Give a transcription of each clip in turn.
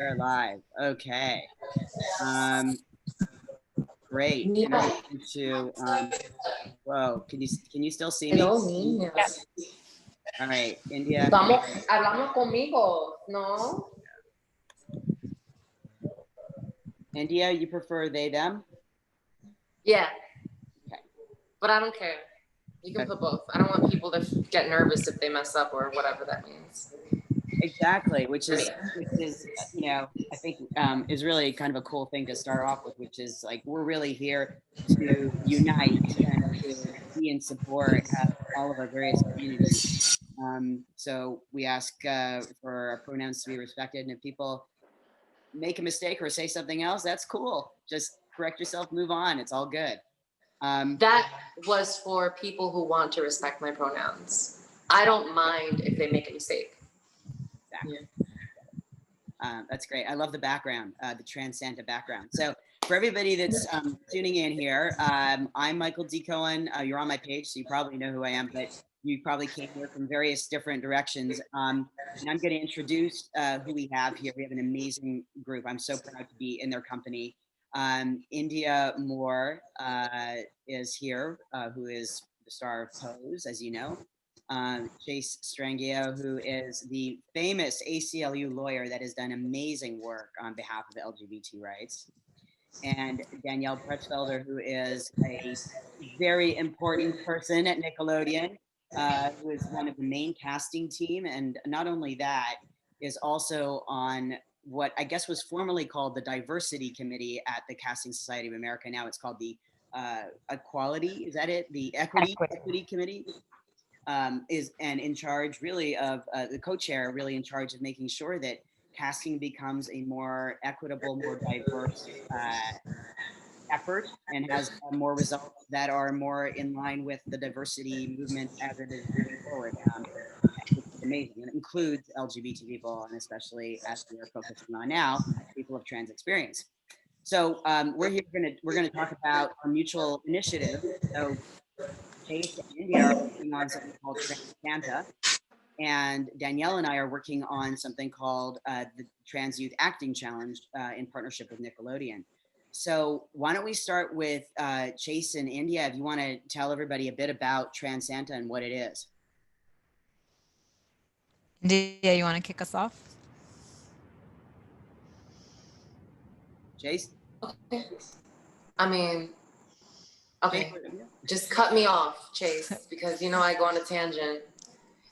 We're live. Okay. Um, great. Mira, To whoa, can you still see me? hello, niñas. All right, India. Hablamos conmigo, ¿no? India, you prefer they them? Yeah. Okay. But I don't care. You can put both. I don't want people to get nervous if they mess up or whatever that means. Exactly, which is I think is really kind of a cool thing to start off with, which is like we're really here to unite and to be in support of all of our various communities. So we ask for our pronouns to be respected, and if people make a mistake or say something else, that's cool. Just correct yourself, move on. It's all good. That was for people who want to respect my pronouns. I don't mind if they make a mistake. Exactly. That's great. I love the background, the Trans Santa background. So for everybody that's tuning in here, I'm Michael D. Cohen. You're on my page, so you probably know who I am, but you probably came here from various different directions. And I'm going to introduce who we have here. We have an amazing group. I'm so proud to be in their company. Indya Moore is here, who is the star of Pose, as you know. Chase Strangio, who is the famous ACLU lawyer that has done amazing work on behalf of LGBT rights. And Danielle Pretsfelder, who is a very important person at Nickelodeon, who is one of the main casting team. And not only that, is also on what I guess was formerly called the Diversity Committee at the Casting Society of America. Now it's called the Equality, is that it? The Equity Committee. Is and in charge really of the co-chair, really in charge of making sure that casting becomes a more equitable, more diverse effort and has more results that are more in line with the diversity movement as it is moving forward. It's amazing. It includes LGBT people, and especially as we are focusing on now, people of trans experience. So we're gonna talk about our mutual initiative. So Chase and Indya are working on something called Trans Santa, and Danielle and I are working on something called the Trans Youth Acting Challenge in partnership with Nickelodeon. So why don't we start with Chase and Indya, if you want to tell everybody a bit about Trans Santa and what it is. Indya, you want to kick us off? Chase? Okay. I mean, okay. Just cut me off, Chase, because you know I go on a tangent.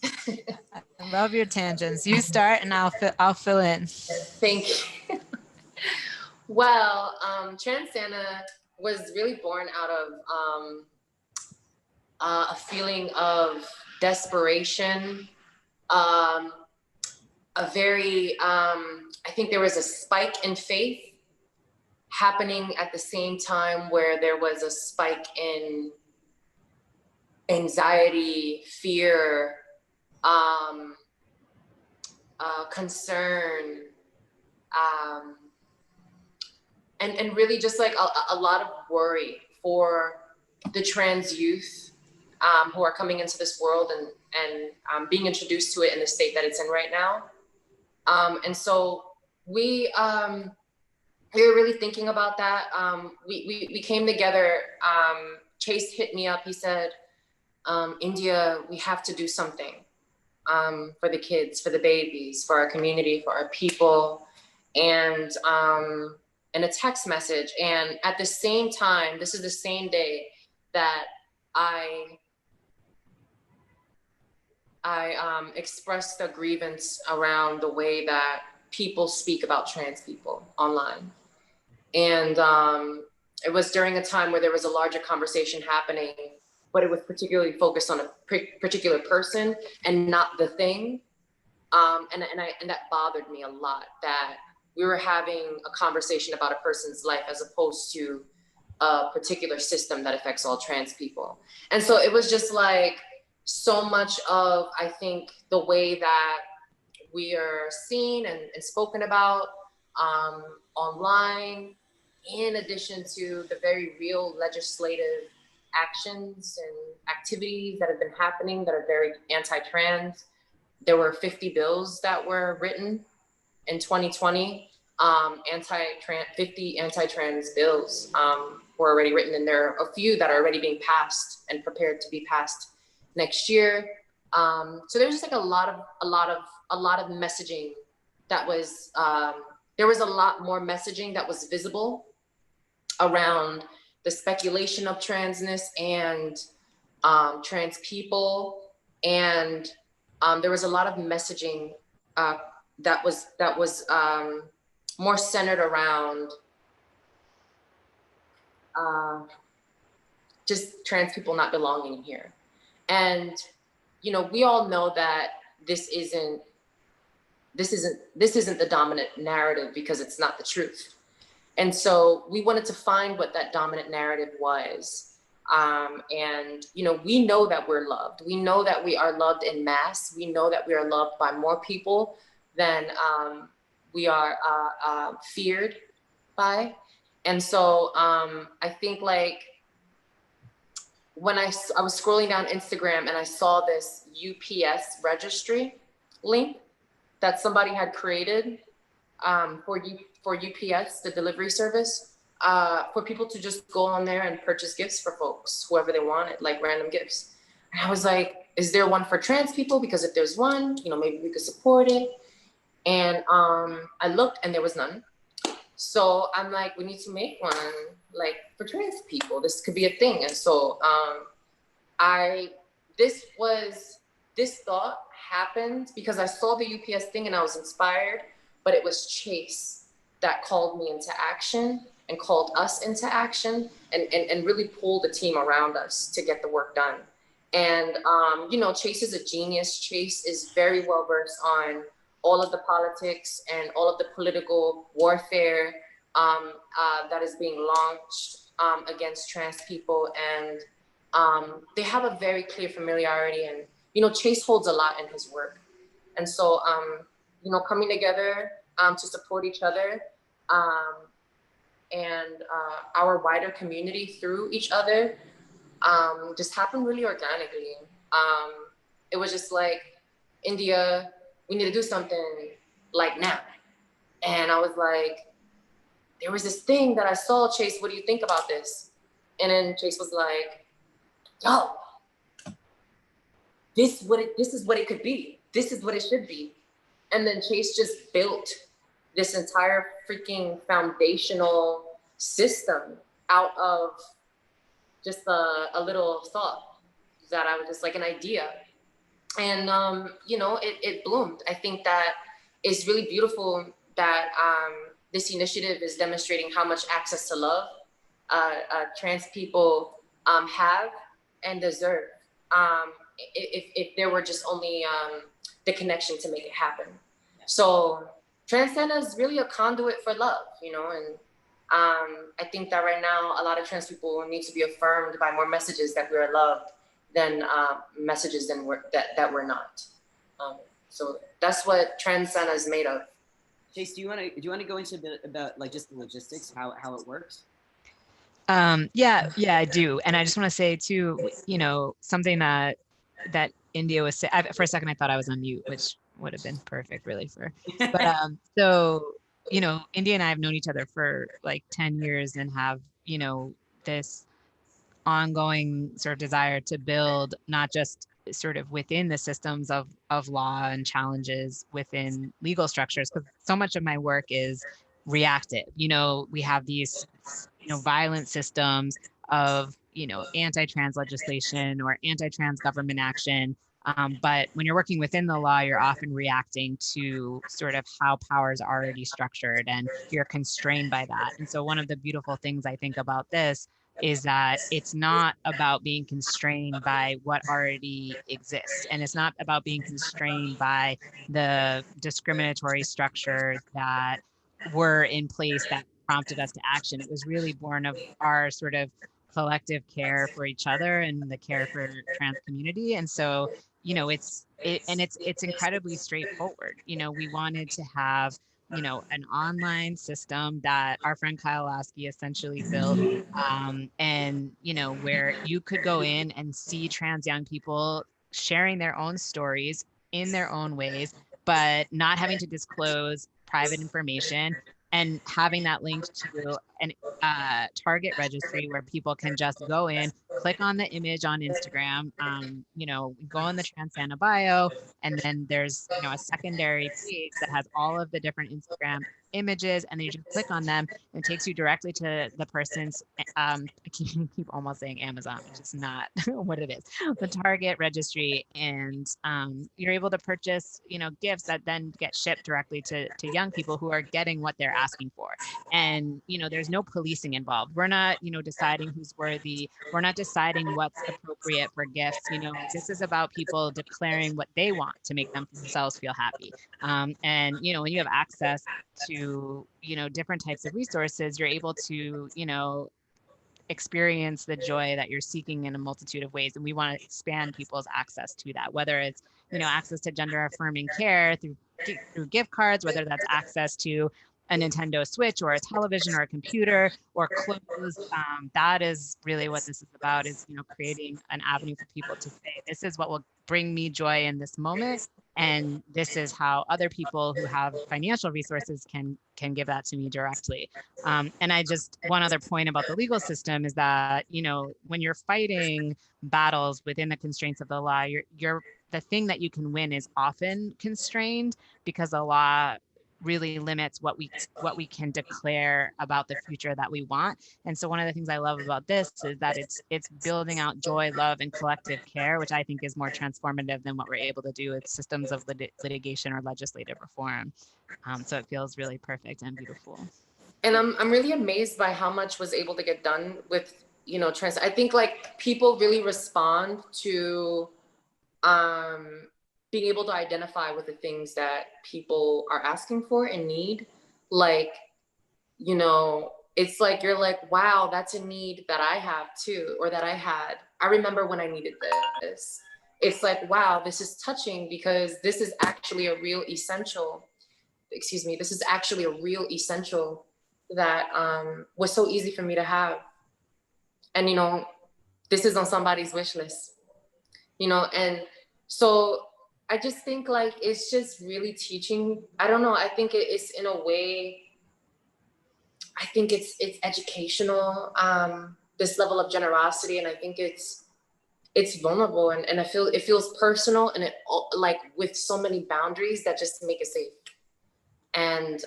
I love your tangents. You start and I'll fill in. Thank you. Well, Trans Santa was really born out of a feeling of desperation, a very, I think there was a spike in faith happening at the same time where there was a spike in anxiety, fear, concern, and really just like a lot of worry for the trans youth who are coming into this world and being introduced to it in the state that it's in right now. And so we were really thinking about that. We came together. Chase hit me up. He said, Indya, we have to do something for the kids, for the babies, for our community, for our people, and a text message. And at the same time, this is the same day that I expressed a grievance around the way that people speak about trans people online. And it was during a time where there was a larger conversation happening, but it was particularly focused on a particular person and not the thing. And that bothered me a lot, that we were having a conversation about a person's life as opposed to a particular system that affects all trans people. And so it was just like so much of, I think, the way that we are seen and spoken about online, in addition to the very real legislative actions and activities that have been happening that are very anti-trans. There were 50 bills that were written in 2020 anti-trans 50 anti-trans bills were already written, and there are a few that are already being passed and prepared to be passed next year. So there's just like a lot of messaging that was there was a lot more messaging that was visible around the speculation of transness and trans people, and there was a lot of messaging that was more centered around just trans people not belonging here. And you know, we all know that this isn't the dominant narrative, because it's not the truth. And so we wanted to find what that dominant narrative was. And, you know, we know that we're loved. We know that we are loved in mass. We know that we are loved by more people than we are feared by. And so I think, like, when I was scrolling down Instagram and I saw this UPS registry link that somebody had created for UPS, the delivery service, for people to just go on there and purchase gifts for folks, whoever they wanted, like random gifts. And I was like, is there one for trans people? Because if there's one, you know, maybe we could support it. And I looked and there was none. So I'm like, we need to make one, like, for trans people. This could be a thing. And so this thought happened because I saw the UPS thing and I was inspired, but it was Chase that called me into action and called us into action and really pulled the team around us to get the work done. And, you know, Chase is a genius. Chase is very well versed on all of the politics and all of the political warfare that is being launched against trans people. And they have a very clear familiarity, and, you know, Chase holds a lot in his work. And so, you know, coming together to support each other and our wider community through each other just happened really organically. It was just like, Indya, we need to do something like now. And I was like, there was this thing that I saw, Chase, what do you think about this? And then Chase was like, yo, this is what it could be. This is what it should be. And then Chase just built this entire freaking foundational system out of just a little thought that I was just like an idea. And, you know, it bloomed. I think that it's really beautiful that this initiative is demonstrating how much access to love trans people have and deserve. If there were just only the connection to make it happen. So Trans is really a conduit for love, you know, and I think that right now a lot of trans people need to be affirmed by more messages that we are loved than messages that we're not. So that's what Trans is made of. Chase, do you want to go into a bit about, like, just the logistics, how it works? Yeah, I do. And I just want to say too, you know, something that Indya was saying. For a second, I thought I was on mute, which would have been perfect, really. But so, you know, Indya and I have known each other for like 10 years and have, you know, this ongoing sort of desire to build not just sort of within the systems of law and challenges within legal structures, because so much of my work is reactive. You know, we have these, you know, violent systems of, you know, anti-trans legislation or anti-trans government action. But when you're working within the law, you're often reacting to sort of how power is already structured and you're constrained by that. And so one of the beautiful things I think about this is that it's not about being constrained by what already exists. And it's not about being constrained by the discriminatory structures that were in place that prompted us to action. It was really born of our sort of collective care for each other and the care for trans community. And so, you know, it's incredibly straightforward. You know, we wanted to have, you know, an online system that our friend Kyle Lasky essentially built, and, you know, where you could go in and see trans young people sharing their own stories in their own ways, but not having to disclose private information, and having that linked to an target registry where people can just go in, click on the image on Instagram, you know, go on the Trans Santa bio, and then there's, you know, a secondary page that has all of the different Instagram images, and then you just click on them and it takes you directly to the person's I keep almost saying Amazon, which is not what it is, the Target registry, and you're able to purchase, you know, gifts that then get shipped directly to young people who are getting what they're asking for. And you know, there's no policing involved. We're not, you know, deciding who's worthy. We're not deciding what's appropriate for gifts. You know, this is about people declaring what they want to make themselves feel happy. And you know, when you have access to, you know, different types of resources, you're able to, you know, experience the joy that you're seeking in a multitude of ways. And we want to expand people's access to that, whether it's, you know, access to gender affirming care through gift cards, whether that's access to a Nintendo Switch or a television or a computer or clothes. That is really what this is about, is, you know, creating an avenue for people to say, this is what will bring me joy in this moment. And this is how other people who have financial resources can give that to me directly. And I just, one other point about the legal system is that, you know, when you're fighting battles within the constraints of the law, you're the thing that you can win is often constrained because the law really limits what we can declare about the future that we want. And so one of the things I love about this is that it's building out joy, love, and collective care, which I think is more transformative than what we're able to do with systems of litigation or legislative reform. So it feels really perfect and beautiful. And I'm really amazed by how much was able to get done with, you know, trans. I think like people really respond to being able to identify with the things that people are asking for and need. Like, you know, it's like, you're like, wow, that's a need that I have too, or that I had. I remember when I needed this. It's like, wow, this is touching because this is actually a real essential, this is actually a real essential that was so easy for me to have. And, you know, this is on somebody's wish list, you know, and so I just think like, it's just really teaching. I don't know. I think it's in a way, I think it's educational, this level of generosity. And I think it's vulnerable, and I feel it feels personal, and it like with so many boundaries that just make it safe. And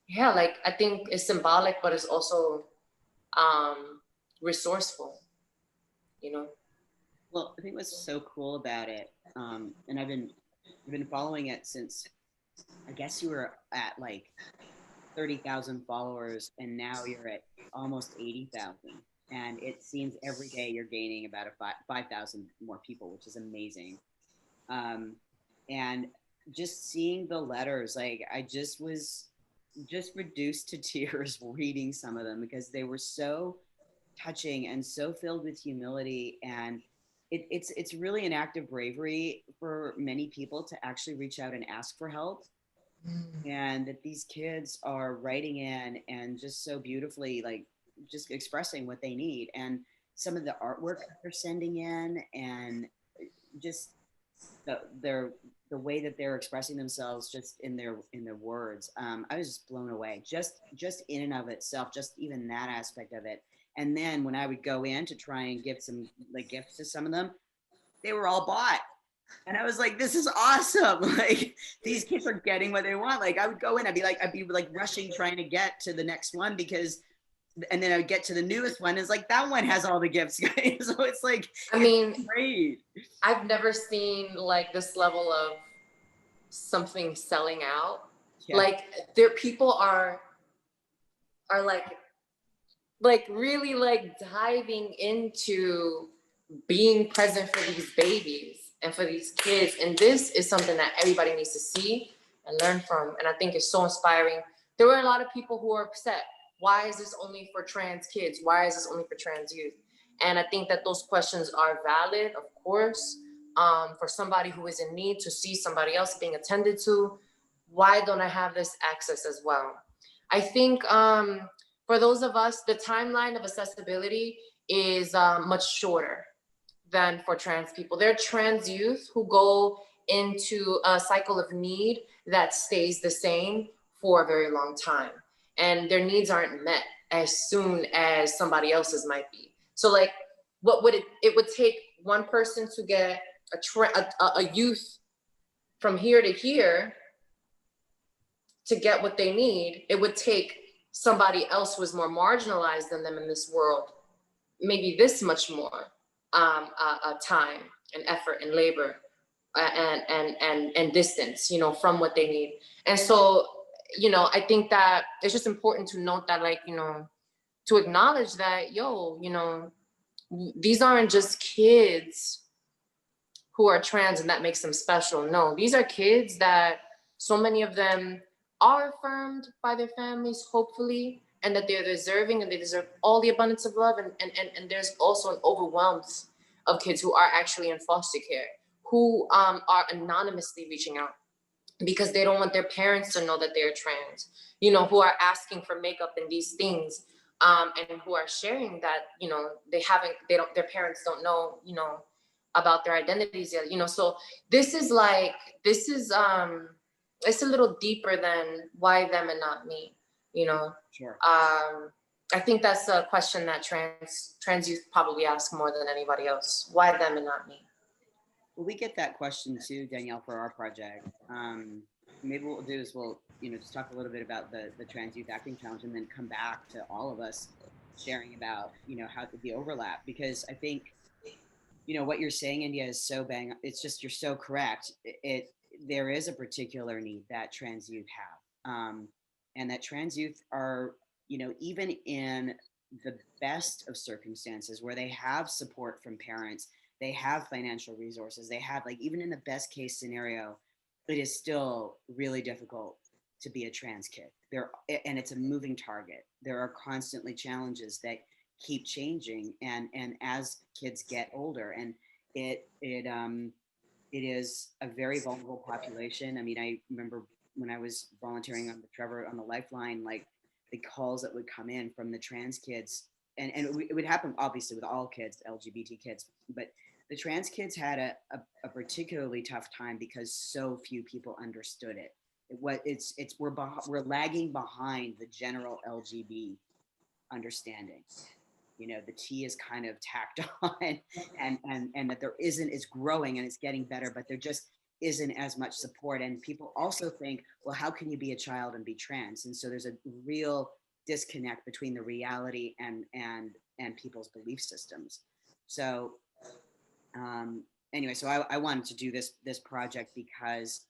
yeah, like I think it's symbolic, but it's also resourceful, you know? Well, I think what's so cool about it, and I've been following it since, I guess you were at like 30,000 followers, and now you're at almost 80,000. And it seems every day you're gaining about 5,000 more people, which is amazing. And just seeing the letters, like I just was just reduced to tears reading some of them because they were so touching and so filled with humility. And it's really an act of bravery for many people to actually reach out and ask for help. And that these kids are writing in and just so beautifully, like just expressing what they need. And some of the artwork they're sending in, and just the way that they're expressing themselves just in their words. I was just blown away, just in and of itself, just even that aspect of it. And then when I would go in to try and give some like gifts to some of them, they were all bought. And I was like, this is awesome. Like these kids are getting what they want. Like I would go in, I'd be like rushing, trying to get to the next one because, and then I would get to the newest one. It's like, that one has all the gifts. So it's like, I mean, great. I've never seen like this level of something selling out. Yeah. Like there, people are like really like diving into being present for these babies and for these kids. And this is something that everybody needs to see and learn from. And I think it's so inspiring. There were a lot of people who are upset. Why is this only for trans kids? Why is this only for trans youth? And I think that those questions are valid, of course, for somebody who is in need to see somebody else being attended to. Why don't I have this access as well? I think for those of us, the timeline of accessibility is much shorter than for trans people. There are trans youth who go into a cycle of need that stays the same for a very long time, and their needs aren't met as soon as somebody else's might be. So like, what would it would take one person to get a youth from here to here to get what they need. It would take somebody else who is more marginalized than them in this world, maybe this much more time and effort and labor and distance, you know, from what they need. And so, you know, I think that it's just important to note that, like, you know, to acknowledge that, yo, you know, these aren't just kids who are trans and that makes them special. No, these are kids that so many of them are affirmed by their families, hopefully, and that they're deserving and they deserve all the abundance of love. And there's also an overwhelm of kids who are actually in foster care, who are anonymously reaching out because they don't want their parents to know that they're trans, you know, who are asking for makeup and these things, and who are sharing that, you know, their parents don't know, you know, about their identities yet, you know. So this is it's a little deeper than why them and not me, you know. Sure. I think that's a question that trans youth probably ask more than anybody else. Why them and not me? Well, we get that question too, Danielle, for our project. Maybe what we'll do is we'll, you know, just talk a little bit about the Trans Youth Acting Challenge, and then come back to all of us sharing about, you know, how the overlap, because I think, you know, what you're saying, India, is so bang. It's just, you're so correct. There is a particular need that trans youth have, and that trans youth are, you know, even in the best of circumstances where they have support from parents, they have financial resources, they have, like, even in the best case scenario, it is still really difficult to be a trans kid. And it's a moving target. There are constantly challenges that keep changing, and as kids get older, and it is a very vulnerable population. I mean, I remember when I was volunteering on the Lifeline, like, the calls that would come in from the trans kids, and it would happen obviously with all kids, LGBT kids, but the trans kids had a particularly tough time because so few people understood it. We're lagging behind the general LGB understanding. You know, the T is kind of tacked on, and that there isn't, it's growing and it's getting better, but there just isn't as much support. And people also think, well, how can you be a child and be trans? And so there's a real disconnect between the reality and people's belief systems. So anyway, so I wanted to do this project because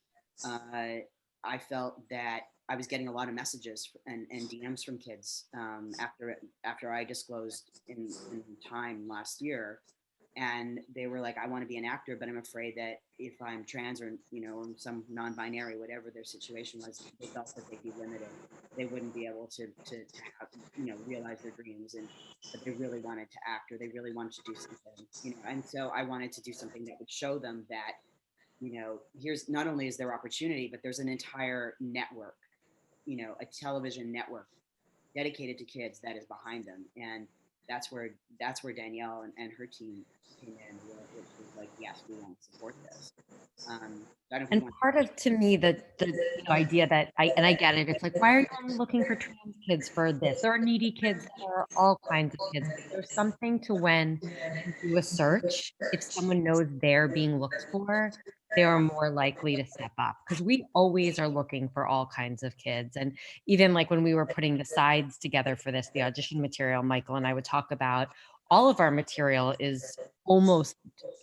I felt that I was getting a lot of messages and DMs from kids after I disclosed in Time last year, and they were like, I want to be an actor, but I'm afraid that if I'm trans, or, you know, or some non-binary, whatever their situation was, they felt that they'd be limited. They wouldn't be able to have, you know, realize their dreams, and but they really wanted to act, or they really wanted to do something, you know. And so I wanted to do something that would show them that, you know, here's, not only is there opportunity, but there's an entire network, you know, a television network dedicated to kids that is behind them. And that's where Danielle and her team came in, which was like, yes, we want to support this. And part of, to me, the idea that I get it. It's like, why are you only looking for trans kids for this? There are needy kids. There are all kinds of kids. There's something to when you do a search. If someone knows they're being looked for, they are more likely to step up, because we always are looking for all kinds of kids. And even like when we were putting the sides together for this, the audition material, Michael and I would talk about, all of our material is almost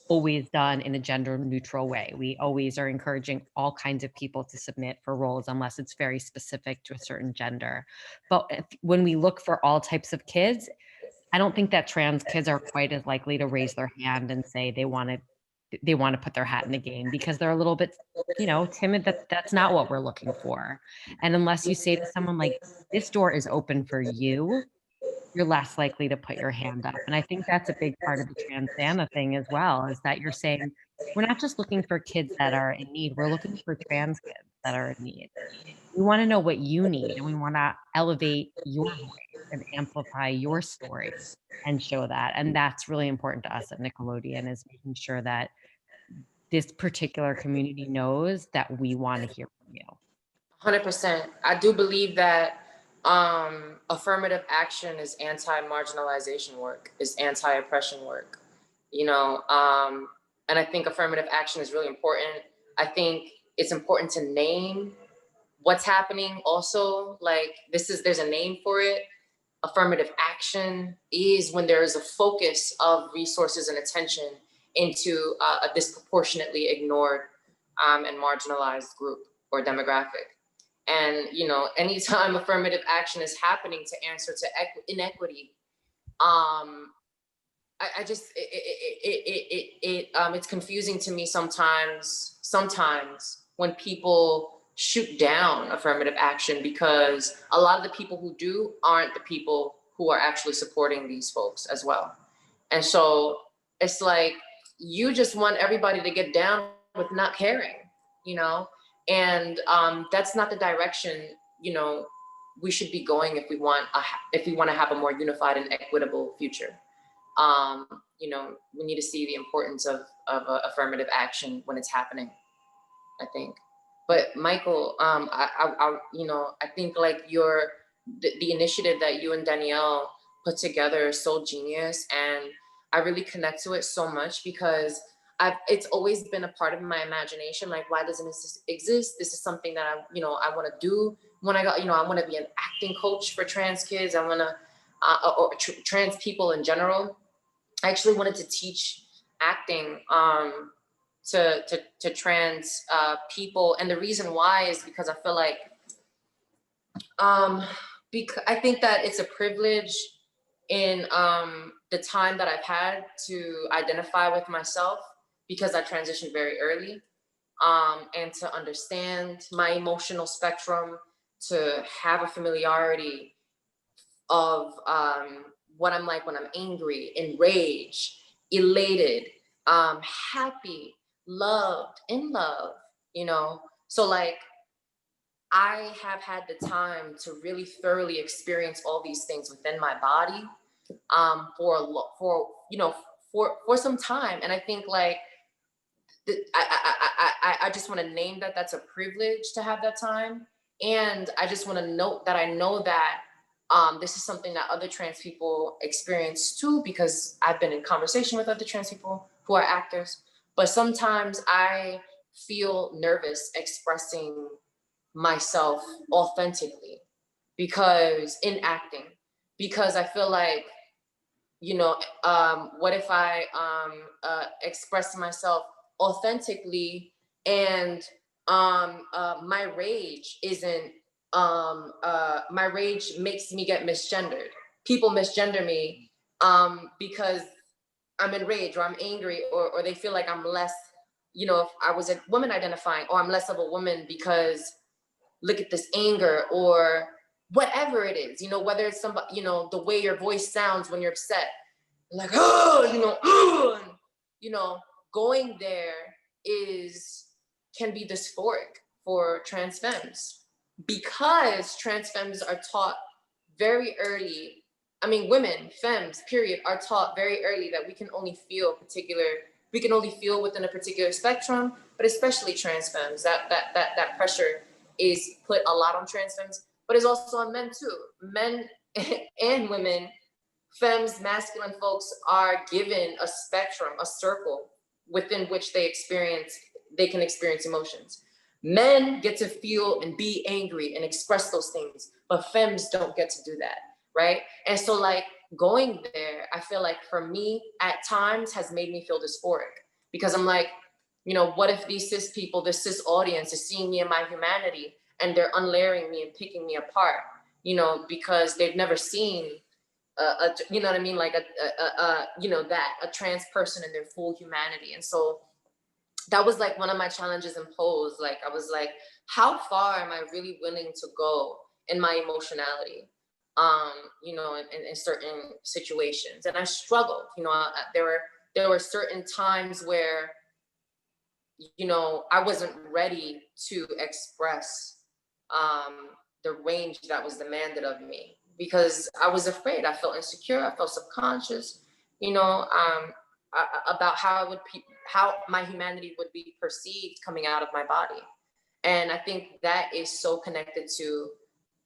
always done in a gender neutral way. We always are encouraging all kinds of people to submit for roles unless it's very specific to a certain gender. But when we look for all types of kids, I don't think that trans kids are quite as likely to raise their hand and say they want to put their hat in the game, because they're a little bit, you know, timid. That's not what we're looking for. And unless you say to someone like, this door is open for you, you're less likely to put your hand up. And I think that's a big part of the Trans Santa thing as well, is that you're saying, we're not just looking for kids that are in need, we're looking for trans kids that are in need. We want to know what you need, and we want to elevate your voice and amplify your story and show that. And that's really important to us at Nickelodeon, is making sure that this particular community knows that we want to hear from you. 100%. I do believe that affirmative action is anti-marginalization work, is anti-oppression work, you know, and I think affirmative action is really important. I think it's important to name what's happening also. Like there's a name for it. Affirmative action is when there is a focus of resources and attention into a disproportionately ignored and marginalized group or demographic. And, you know, anytime affirmative action is happening to answer to inequity, I just, it's confusing to me sometimes when people shoot down affirmative action, because a lot of the people who do aren't the people who are actually supporting these folks as well. And so it's like, you just want everybody to get down with not caring, you know? And that's not the direction, you know, we should be going if we want to have a more unified and equitable future. You know, we need to see the importance of affirmative action when it's happening, I think. But Michael, you know, I think like the initiative that you and Danielle put together is so genius, and I really connect to it so much because it's always been a part of my imagination. Like, why doesn't this exist? This is something that I want to do when I want to be an acting coach for trans kids. I want to, or trans people in general. I actually wanted to teach acting to trans people, and the reason why is because I feel like because I think that it's a privilege in the time that I've had to identify with myself, because I transitioned very early, and to understand my emotional spectrum, to have a familiarity of what I'm like when I'm angry, enraged, elated, happy, loved, in love, you know? So like, I have had the time to really thoroughly experience all these things within my body for some time. And I think like, I just want to name that that's a privilege to have that time. And I just want to note that I know that this is something that other trans people experience too, because I've been in conversation with other trans people who are actors. But sometimes I feel nervous expressing myself authentically because in acting, because I feel like, you know, what if I express myself authentically and my rage isn't, my rage makes me get misgendered. People misgender me because I'm enraged or I'm angry, or they feel like I'm less, you know, if I was a woman identifying, or I'm less of a woman because look at this anger, or whatever it is, you know, whether it's somebody, you know, the way your voice sounds when you're upset, like, oh, you know, going there can be dysphoric for trans femmes, because trans femmes are taught very early. I mean, women, femmes, period, are taught very early that we can only feel within a particular spectrum, but especially trans femmes, that pressure is put a lot on trans femmes, but it's also on men too. Men and women, femmes, masculine folks are given a spectrum, a circle within which they can experience emotions. Men get to feel and be angry and express those things, but femmes don't get to do that, right? And so like going there, I feel like for me at times has made me feel dysphoric, because I'm like, you know, what if these cis people, this cis audience is seeing me in my humanity and they're unlayering me and picking me apart, you know, because they've never seen you know what I mean? Like a trans person in their full humanity. And so that was like one of my challenges imposed. Like, I was like, how far am I really willing to go in my emotionality? You know, in certain situations. And I struggled, you know, there were certain times where, you know, I wasn't ready to express the range that was demanded of me, because I was afraid. I felt insecure. I felt subconscious, you know, about how how my humanity would be perceived coming out of my body. And I think that is so connected to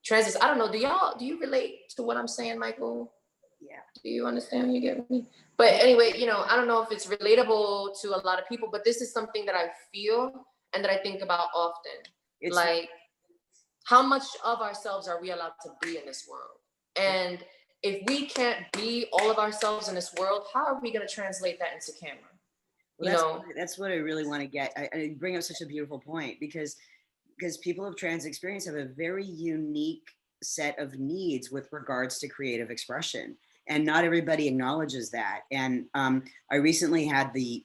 trans. I don't know, do you relate to what I'm saying, Michael? Yeah. Do you understand? You get me? But anyway, you know, I don't know if it's relatable to a lot of people, but this is something that I feel and that I think about often. It's like, how much of ourselves are we allowed to be in this world? And if we can't be all of ourselves in this world, how are we going to translate that into camera? Well, that's what I really want to get. I bring up such a beautiful point because people of trans experience have a very unique set of needs with regards to creative expression, and not everybody acknowledges that. And I recently had the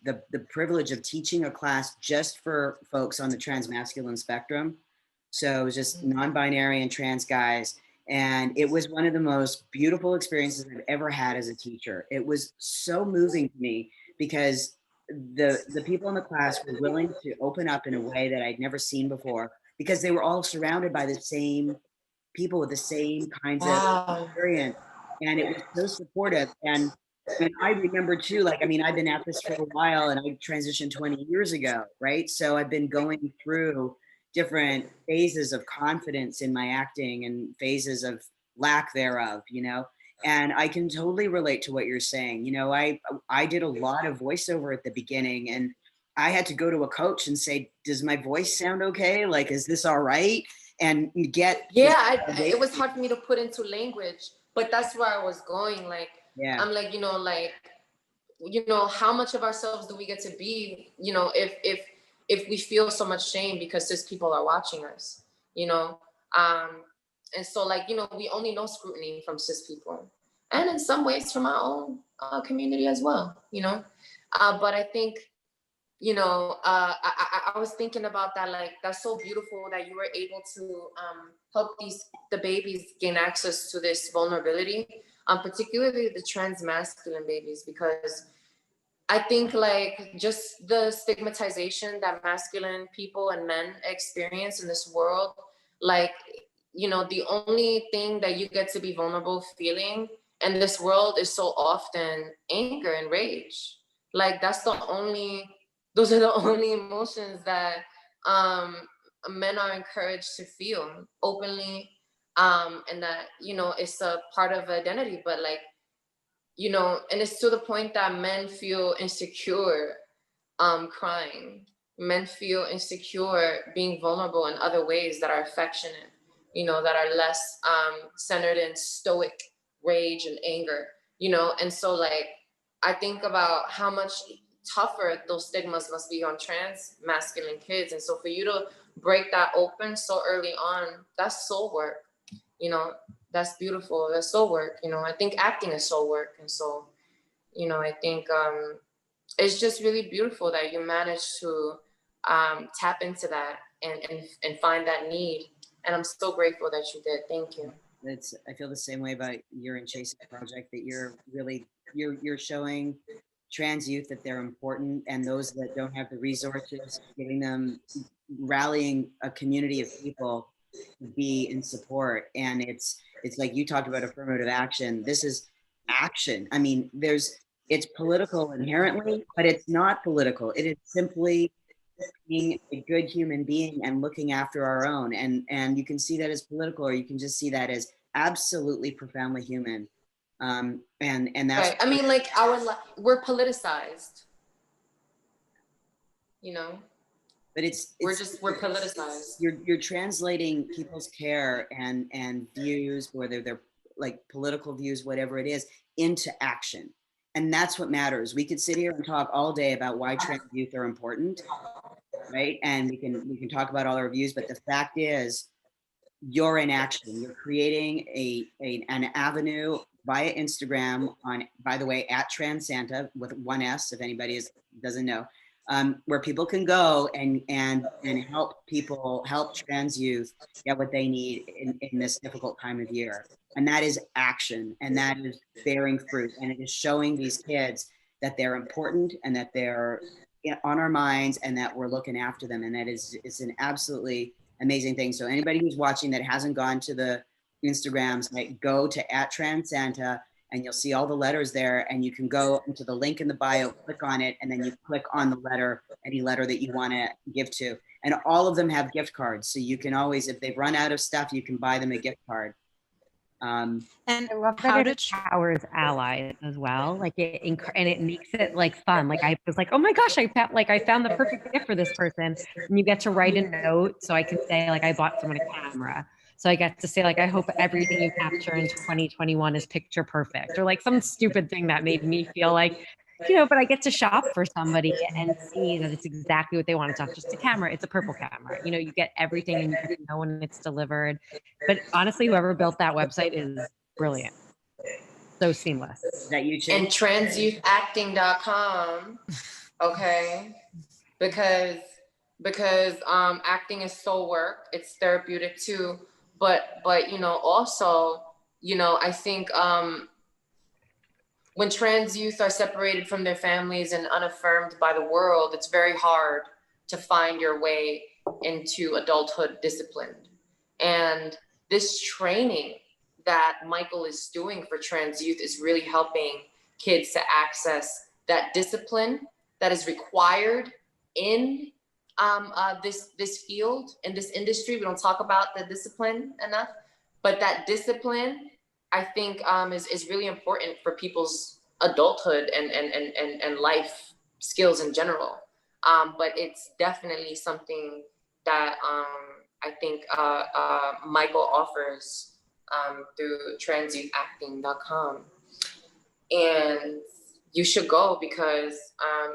privilege of teaching a class just for folks on the transmasculine spectrum. So it was just non-binary and trans guys. And it was one of the most beautiful experiences I've ever had as a teacher. It was so moving to me because the people in the class were willing to open up in a way that I'd never seen before, because they were all surrounded by the same people with the same kinds of experience. And it was so supportive. And I remember too, like, I mean, I've been at this for a while and I transitioned 20 years ago, right? So I've been going through different phases of confidence in my acting and phases of lack thereof, you know? And I can totally relate to what you're saying. You know, I did a lot of voiceover at the beginning, and I had to go to a coach and say, does my voice sound okay? Like, is this all right? And get it was hard for me to put into language, but that's where I was going. Like, I'm like, you know, how much of ourselves do we get to be, you know, if we feel so much shame because cis people are watching us, you know? And so, like, you know, we only know scrutiny from cis people, and in some ways from our own community as well, you know? But I think, you know, I was thinking about that, like, that's so beautiful that you were able to help the babies gain access to this vulnerability, particularly the trans masculine babies, because I think, like, just the stigmatization that masculine people and men experience in this world, like, you know, the only thing that you get to be vulnerable feeling in this world is so often anger and rage. Like, those are the only emotions that men are encouraged to feel openly, and that, you know, it's a part of identity. But, like, you know, and it's to the point that men feel insecure crying. Men feel insecure being vulnerable in other ways that are affectionate, you know, that are less centered in stoic rage and anger, you know. And so, like, I think about how much tougher those stigmas must be on trans masculine kids. And so for you to break that open so early on, that's soul work, you know. That's beautiful. That's soul work, you know. I think acting is soul work. And so, you know, I think it's just really beautiful that you managed to tap into that and find that need. And I'm so grateful that you did. Thank you. I feel the same way about your and Chase's project, that you're showing trans youth that they're important, and those that don't have the resources, rallying a community of people to be in support. And it's like you talked about affirmative action. This is action. I mean, it's political inherently, but it's not political. It is simply being a good human being and looking after our own. And you can see that as political, or you can just see that as absolutely profoundly human. And that's right. I mean, like, we're politicized, you know. But we're politicized. You're translating people's care and views, whether they're like political views, whatever it is, into action. And that's what matters. We could sit here and talk all day about why trans youth are important, right? And we can talk about all our views, but the fact is, you're in action. You're creating an avenue via Instagram on, by the way, at Trans Santa with one S, if anybody doesn't know, where people can go and help trans youth get what they need in this difficult time of year. And that is action, and that is bearing fruit, and it is showing these kids that they're important and that they're on our minds and that we're looking after them. And it's an absolutely amazing thing. So anybody who's watching that hasn't gone to the Instagrams, like, go to @TransSanta, and you'll see all the letters there, and you can go into the link in the bio, click on it, and then you click on the letter, any letter that you want to give to. and all of them have gift cards. So you can always, if they've run out of stuff, you can buy them a gift card. And I love that it empowers allies as well. Like and it makes it like fun. Like I was like, oh my gosh, I found the perfect gift for this person. And you get to write a note, so I can say like I bought someone a camera. So I get to say like I hope everything you capture in 2021 is picture perfect, or like some stupid thing that made me feel like, but I get to shop for somebody and see that it's exactly what they want. It's not just a camera, it's a purple camera. You get everything and you get to know when it's delivered. But honestly, whoever built that website is brilliant. So seamless. Is that you, And transyouthacting.com, okay? Because acting is soul work. It's therapeutic too. But also, I think when trans youth are separated from their families and unaffirmed by the world, it's very hard to find your way into adulthood disciplined. And this training that Michael is doing for trans youth is really helping kids to access that discipline that is required in this field, in this industry. We don't talk about the discipline enough, but that discipline, I think, is really important for people's adulthood and life skills in general. But it's definitely something that I think Michael offers through transyouthacting.com. And you should go, because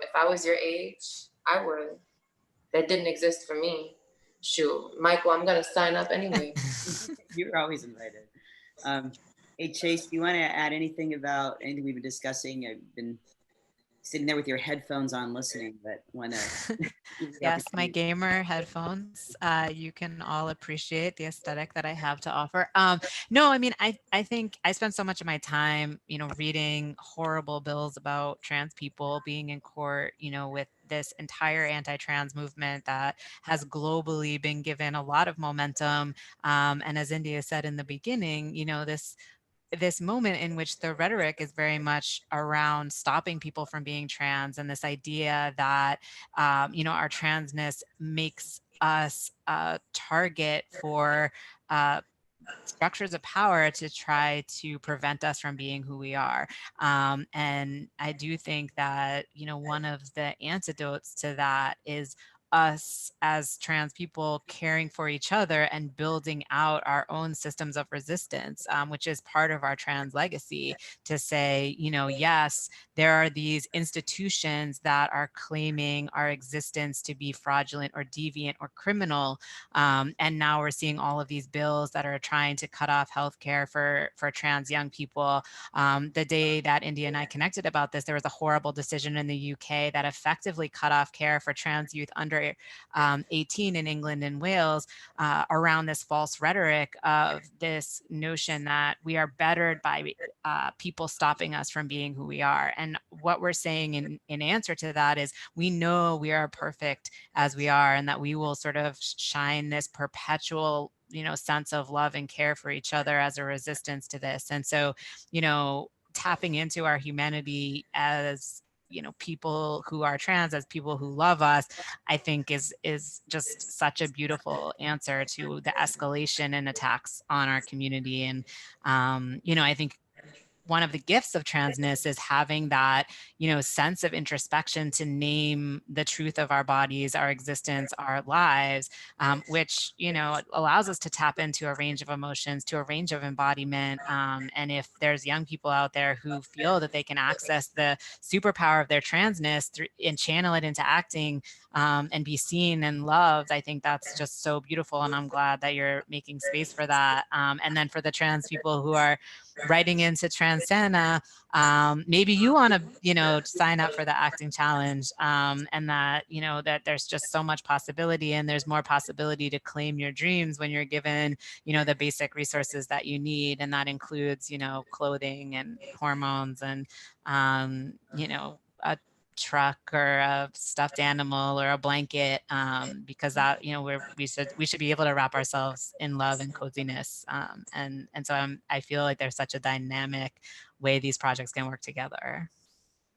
if I was your age, I would. That didn't exist for me. Shoot, Michael, I'm gonna sign up anyway. You're always invited. Hey, Chase, do you want to add anything about anything we've been discussing? I've been sitting there with your headphones on listening, but want to... Yes, my gamer headphones. You can all appreciate the aesthetic that I have to offer. No, I mean, I think I spend so much of my time, reading horrible bills about trans people being in court, with this entire anti-trans movement that has globally been given a lot of momentum. And as Indya said in the beginning, this moment in which the rhetoric is very much around stopping people from being trans, and this idea that our transness makes us a target for structures of power to try to prevent us from being who we are. And I do think that, one of the antidotes to that is us as trans people caring for each other and building out our own systems of resistance, which is part of our trans legacy, to say, yes, there are these institutions that are claiming our existence to be fraudulent or deviant or criminal. And now we're seeing all of these bills that are trying to cut off healthcare for trans young people. The day that Indya and I connected about this, there was a horrible decision in the UK that effectively cut off care for trans youth under 18 in England and Wales, around this false rhetoric of this notion that we are bettered by people stopping us from being who we are. And what we're saying in answer to that is, we know we are perfect as we are, and that we will sort of shine this perpetual sense of love and care for each other as a resistance to this. And so, tapping into our humanity as people who are trans, as people who love us, I think is just such a beautiful answer to the escalation and attacks on our community. And I think one of the gifts of transness is having that, sense of introspection to name the truth of our bodies, our existence, our lives, which, allows us to tap into a range of emotions, to a range of embodiment. And if there's young people out there who feel that they can access the superpower of their transness and channel it into acting, and be seen and loved, I think that's just so beautiful. And I'm glad that you're making space for that. And then for the trans people who are writing into Transcena, maybe you want to, sign up for the acting challenge, and that, that there's just so much possibility, and there's more possibility to claim your dreams when you're given, the basic resources that you need. And that includes, clothing and hormones and, a truck or a stuffed animal or a blanket, because that, we should be able to wrap ourselves in love and coziness. And so I feel like there's such a dynamic way these projects can work together.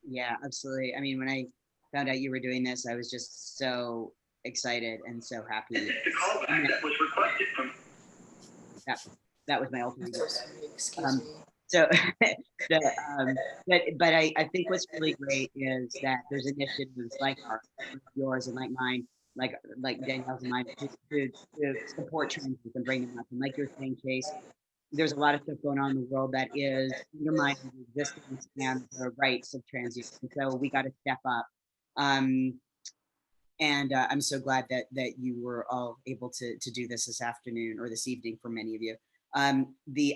Yeah, absolutely. I mean, when I found out you were doing this, I was just so excited and so happy. The callback that was requested from that was my alter ego. Excuse me. So, but I think what's really great is that there's initiatives like yours and like mine, like Danielle's and mine, to support trans youth and bring them up. And like you're saying, Chase, there's a lot of stuff going on in the world that is undermining the existence and the rights of trans youth. And so we got to step up. And I'm so glad that you were all able to do this afternoon or this evening for many of you. I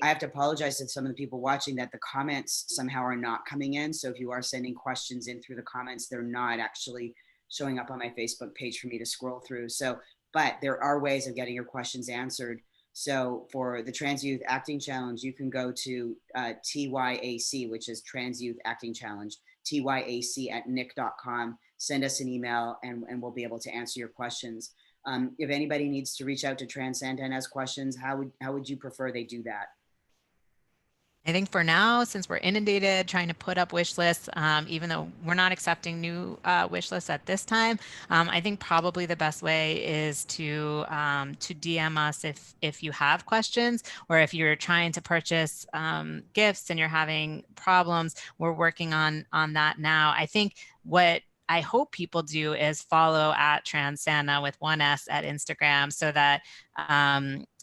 have to apologize to some of the people watching that the comments somehow are not coming in. So if you are sending questions in through the comments, they're not actually showing up on my Facebook page for me to scroll through. So, but there are ways of getting your questions answered. So for the Trans Youth Acting Challenge, you can go to TYAC, which is Trans Youth Acting Challenge, TYAC@nic.com. Send us an email and we'll be able to answer your questions. If anybody needs to reach out to Trans Santa and has questions, how would you prefer they do that? I think for now, since we're inundated trying to put up wish lists, even though we're not accepting new wish lists at this time, I think probably the best way is to DM us if you have questions, or if you're trying to purchase gifts and you're having problems. We're working on that now. I think what I hope people do is follow at Trans Santa with 1S at Instagram,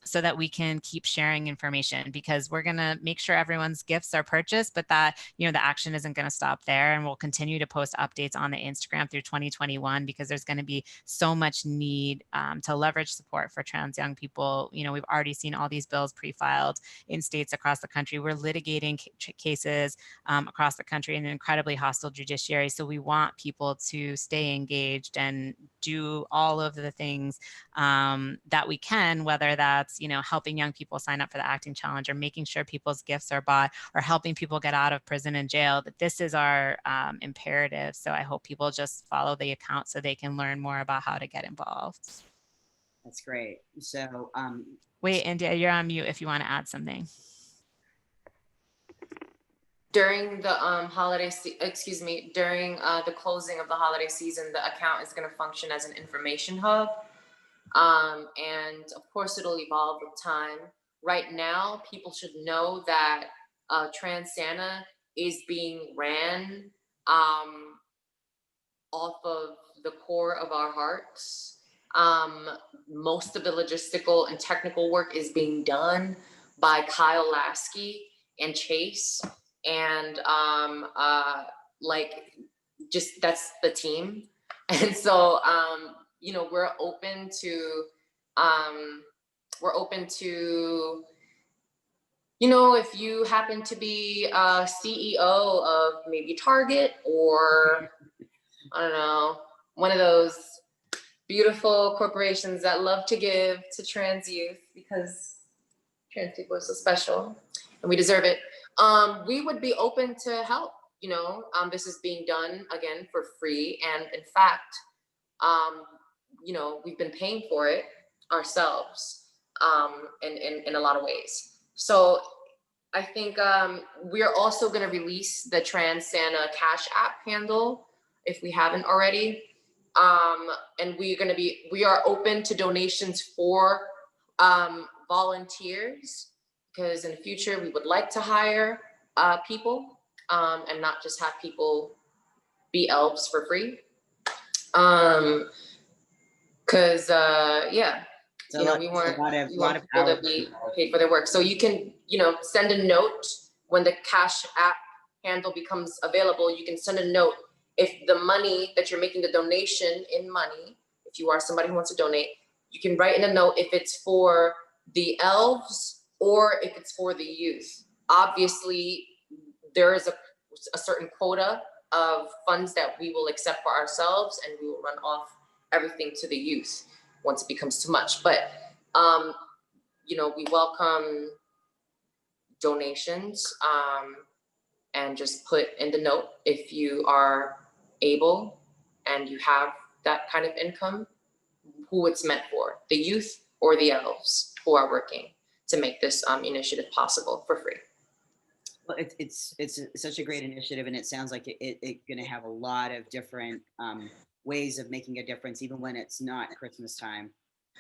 so that we can keep sharing information, because we're going to make sure everyone's gifts are purchased, but that, the action isn't going to stop there. And we'll continue to post updates on the Instagram through 2021, because there's going to be so much need to leverage support for trans young people. We've already seen all these bills pre-filed in states across the country. We're litigating cases across the country in an incredibly hostile judiciary. So we want people to stay engaged and do all of the things that we can, whether that's, helping young people sign up for the acting challenge, or making sure people's gifts are bought, or helping people get out of prison and jail. That this is our imperative. So I hope people just follow the account so they can learn more about how to get involved. That's great. So wait, Indya, you're on mute if you want to add something. During the during the closing of the holiday season, the account is going to function as an information hub. And of course it'll evolve with time. Right now, people should know that Trans Santa is being ran off of the core of our hearts. Most of the logistical and technical work is being done by Kyle Lasky and Chase, and that's the team. And so we're open to if you happen to be a CEO of maybe Target, or I don't know, one of those beautiful corporations that love to give to trans youth, because trans people are so special and we deserve it. We would be open to help. This is being done again for free, and in fact, we've been paying for it ourselves in a lot of ways. So I think we're also going to release the Trans Santa Cash App handle if we haven't already. And we are open to donations for volunteers, because in the future we would like to hire people and not just have people be elves for free. Because we want people to be paid for their work. So you can, send a note when the Cash App handle becomes available. You can send a note if the money that you're making the donation in money, if you are somebody who wants to donate, you can write in a note if it's for the elves or if it's for the youth. Obviously, there is a certain quota of funds that we will accept for ourselves, and we will run off everything to the youth once it becomes too much. But we welcome donations, and just put in the note if you are able and you have that kind of income, who it's meant for, the youth or the elves who are working to make this initiative possible for free. Well, it's such a great initiative, and it sounds like it's going to have a lot of different ways of making a difference, even when it's not Christmas time,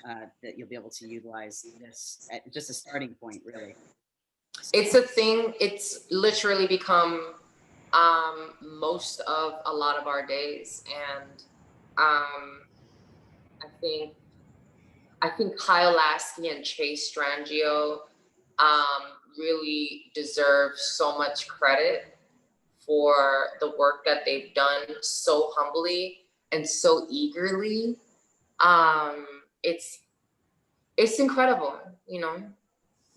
that you'll be able to utilize this at just a starting point, really. It's a thing. It's literally become most of a lot of our days, and I think Kyle Lasky and Chase Strangio really deserve so much credit for the work that they've done so humbly and so eagerly. It's incredible, you know.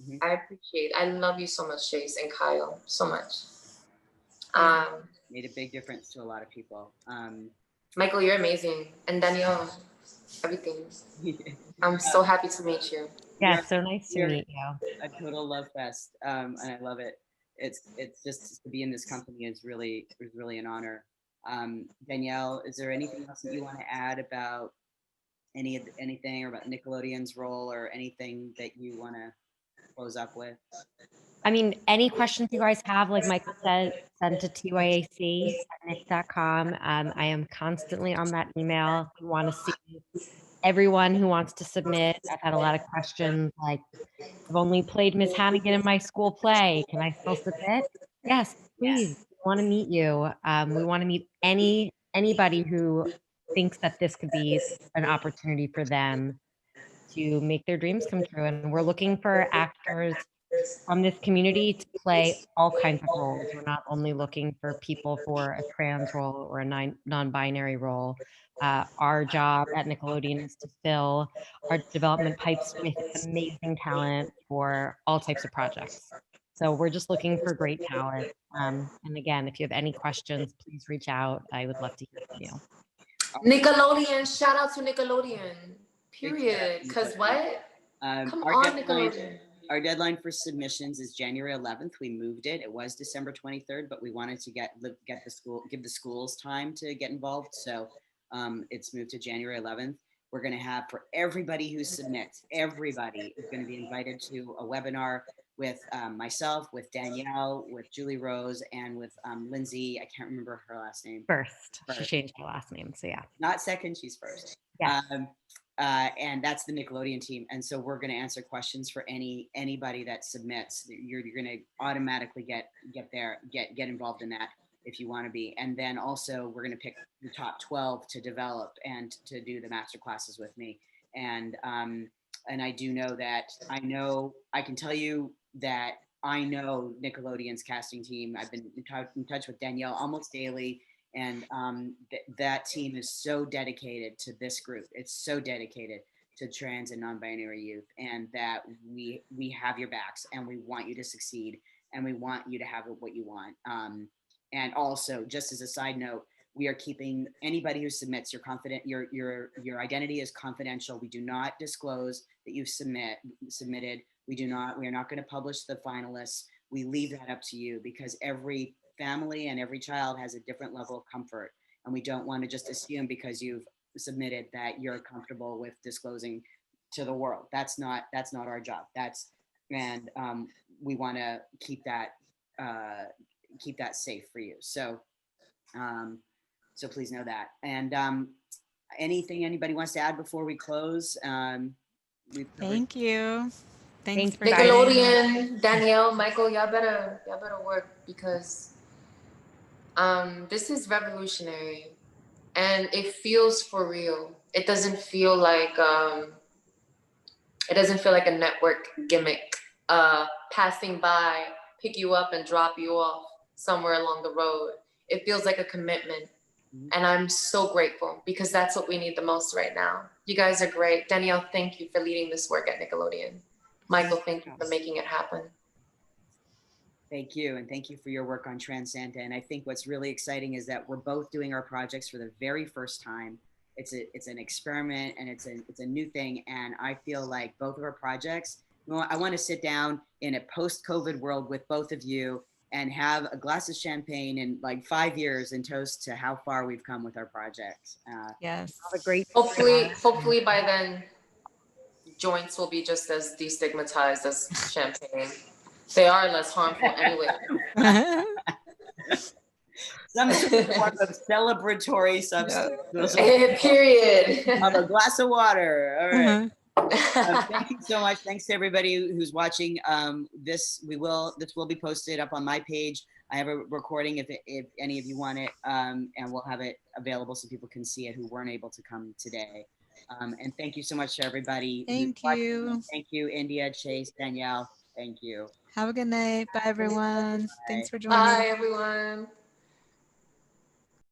Mm-hmm. I love you so much, Chase and Kyle, so much. Made a big difference to a lot of people. Michael, you're amazing. And Danielle, everything. I'm so happy to meet you. Yeah, so nice to meet you. A total love fest, and I love it. It's just to be in this company is really an honor. Danielle, is there anything else that you want to add about anything or about Nickelodeon's role or anything that you want to close up with? I mean, any questions you guys have, like Michael said, send to tyac@nick.com. I am constantly on that email. We want to see everyone who wants to submit. I've had a lot of questions like, I've only played Miss Hannigan in my school play. Can I still submit? Yes, please. Yes. We want to meet you. We want to meet anybody who thinks that this could be an opportunity for them to make their dreams come true. And we're looking for actors from this community to play all kinds of roles. We're not only looking for people for a trans role or a non-binary role. Our job at Nickelodeon is to fill our development pipes with amazing talent for all types of projects. So we're just looking for great talent. And again, if you have any questions, please reach out. I would love to hear from you. Nickelodeon, shout out to Nickelodeon, period. Because what? Come on, Nickelodeon. Our deadline for submissions is January 11th. We moved it. It was December 23rd, but we wanted to give the schools time to get involved. So it's moved to January 11th. We're going to have, for everybody who submits, everybody is going to be invited to a webinar with myself, with Danielle, with Julie Rose, and with Lindsay. I can't remember her last name. First. She changed her last name, so yeah. Not second, she's first. Yeah. And that's the Nickelodeon team. And so we're going to answer questions for anybody that submits. You're going to automatically get involved in that if you want to be. And then also we're going to pick the top 12 to develop and to do the master classes with me. And I do know that I can tell you that I know Nickelodeon's casting team. I've been in touch with Danielle almost daily. And that team is so dedicated to this group. It's so dedicated to trans and non-binary youth, and that we have your backs, and we want you to succeed, and we want you to have what you want. And also, just as a side note, we are keeping anybody who submits your identity is confidential. We do not disclose that you've submitted. We are not going to publish the finalists. We leave that up to you, because every family and every child has a different level of comfort, and we don't want to just assume because you've submitted that you're comfortable with disclosing to the world. That's not our job. We want to keep that safe for you. So please know that. And anything anybody wants to add before we close? Thank you. Thanks for Nickelodeon, Danielle, Michael, y'all better work, because this is revolutionary, and it feels for real. It doesn't feel like a network gimmick, passing by, pick you up and drop you off somewhere along the road. It feels like a commitment. And I'm so grateful, because that's what we need the most right now. You guys are great. Danielle, thank you for leading this work at Nickelodeon. Michael, thank you for making it happen. Thank you. And thank you for your work on Trans Santa. And I think what's really exciting is that we're both doing our projects for the very first time. It's an experiment, and it's a new thing. And I feel like both of our projects, I want to sit down in a post-COVID world with both of you and have a glass of champagne in like 5 years and toast to how far we've come with our projects. Yes. Have a great Hopefully by then, joints will be just as destigmatized as champagne. They are less harmful anyway. some sort of celebratory substance. Period. Of a glass of water. All right. Uh-huh. Thank you so much. Thanks to everybody who's watching. This will be posted up on my page. I have a recording if any of you want it, and we'll have it available so people can see it who weren't able to come today. And thank you so much to everybody. Thank you. Thank you, India, Chase, Danielle. Thank you. Have a good night. Bye, everyone. Thanks for joining. Bye, everyone.